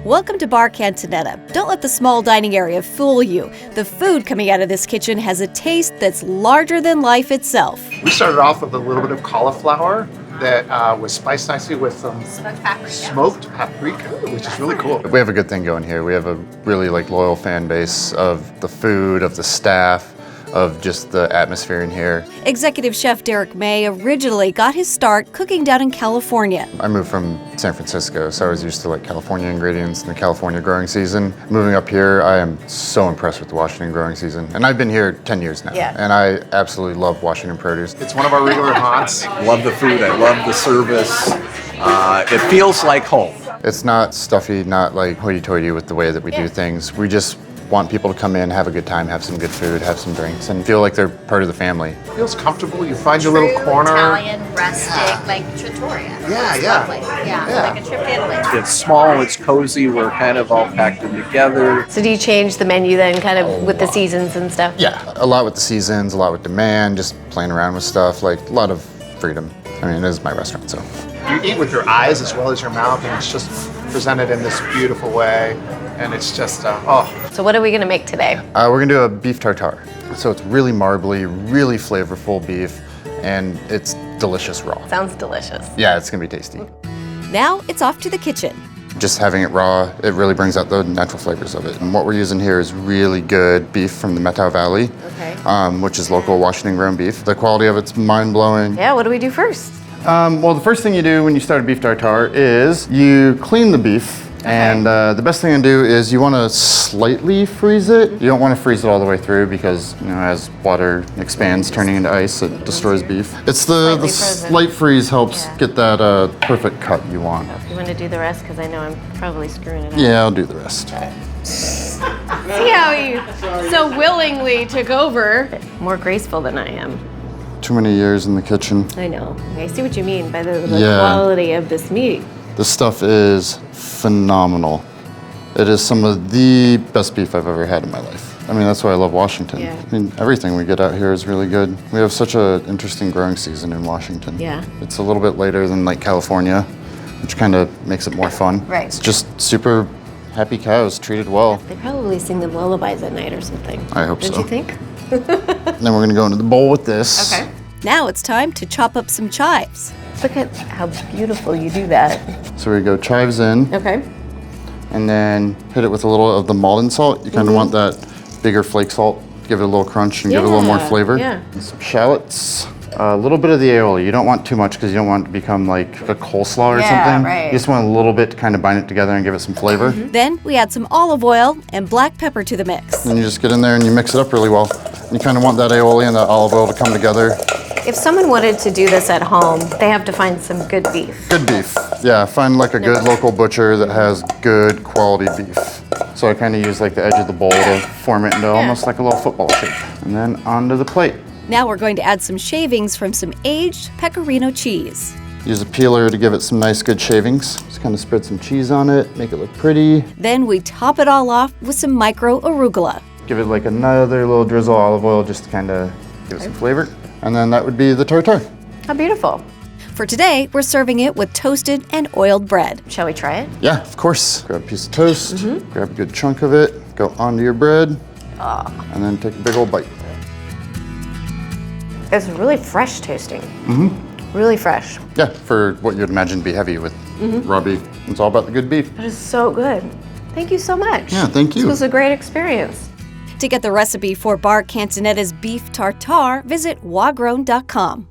Welcome to Bar Cantinetta. Don't let the small dining area fool you. The food coming out of this kitchen has a taste that's larger than life itself. We started off with a little bit of cauliflower that was spiced nicely with some smoked paprika, which is really cool. We have a good thing going here. We have a really loyal fan base of the food, of the staff, of just the atmosphere in here. Executive Chef Derek May originally got his start cooking down in California. I moved from San Francisco, so I was used to California ingredients and the California growing season. Moving up here, I am so impressed with the Washington growing season. And I've been here 10 years now, and I absolutely love Washington produce. It's one of our regular haunts. I love the food, I love the service. It feels like home. It's not stuffy, not like hoity-toity with the way that we do things. We just want people to come in, have a good time, have some good food, have some drinks, and feel like they're part of the family. It feels comfortable. You find your little corner. Italian, rustic, like trattoria. Lovely. Like a trip to Italy. It's small, it's cozy, we're kind of all packed in together. So do you change the menu then kind of with the seasons and stuff? Yeah, a lot with the seasons, a lot with demand, just playing around with stuff, a lot of freedom. I mean, it is my restaurant, so. You eat with your eyes as well as your mouth, and it's just presented in this beautiful way, and it's just, So what are we gonna make today? We're gonna do a beef tartare. So it's really marbly, really flavorful beef, and it's delicious raw. Sounds delicious. Yeah, it's gonna be tasty. Now it's off to the kitchen. Just having it raw, it really brings out the natural flavors of it. And what we're using here is really good beef from the Methow Valley, which is local Washington grown beef. The quality of it's mind-blowing. Yeah, what do we do first? Well, the first thing you do when you start a beef tartare is you clean the beef. And the best thing to do is you want to slightly freeze it. You don't want to freeze it all the way through because, as water expands, turning into ice, it destroys beef. It's the slight freeze helps get that perfect cut you want. You want to do the rest? Because I know I'm probably screwing it up. Yeah, I'll do the rest. See how he so willingly took over. More graceful than I am. Too many years in the kitchen. I know. I see what you mean by the quality of this meat. This stuff is phenomenal. It is some of the best beef I've ever had in my life. I mean, that's why I love Washington. Yeah. I mean, everything we get out here is really good. We have such an interesting growing season in Washington. Yeah. It's a little bit later than California, which kind of makes it more fun. Right. It's just super happy cows, treated well. They probably sing them lullabies at night or something. I hope so. Don't you think? Then we're gonna go into the bowl with this. Okay. Now it's time to chop up some chives. Look at how beautiful you do that. So we go chives in. Okay. And then hit it with a little of the Maldon salt. You kind of want that bigger flake salt, give it a little crunch and give it a little more flavor. Yeah. And some shallots, a little bit of the aioli. You don't want too much because you don't want it to become like a coleslaw or something. Right. You just want a little bit to kind of bind it together and give it some flavor. Then we add some olive oil and black pepper to the mix. Then you just get in there and you mix it up really well. You kind of want that aioli and that olive oil to come together. If someone wanted to do this at home, they have to find some good beef. Good beef. Yeah, find a good local butcher that has good quality beef. So I kind of use the edge of the bowl to form it into almost like a little football shape. And then onto the plate. Now we're going to add some shavings from some aged pecorino cheese. Use a peeler to give it some nice good shavings. Just kind of spread some cheese on it, make it look pretty. Then we top it all off with some micro arugula. Give it another little drizzle of olive oil just to kind of give it some flavor. And then that would be the tartare. How beautiful. For today, we're serving it with toasted and oiled bread. Shall we try it? Yeah, of course. Grab a piece of toast, grab a good chunk of it, go onto your bread, and then take a big old bite. It's really fresh tasting. Really fresh. Yeah, for what you'd imagine to be heavy with raw beef. It's all about the good beef. It is so good. Thank you so much. Yeah, thank you. This was a great experience. To get the recipe for Bar Cantinetta's beef tartare, visit wagrown.com.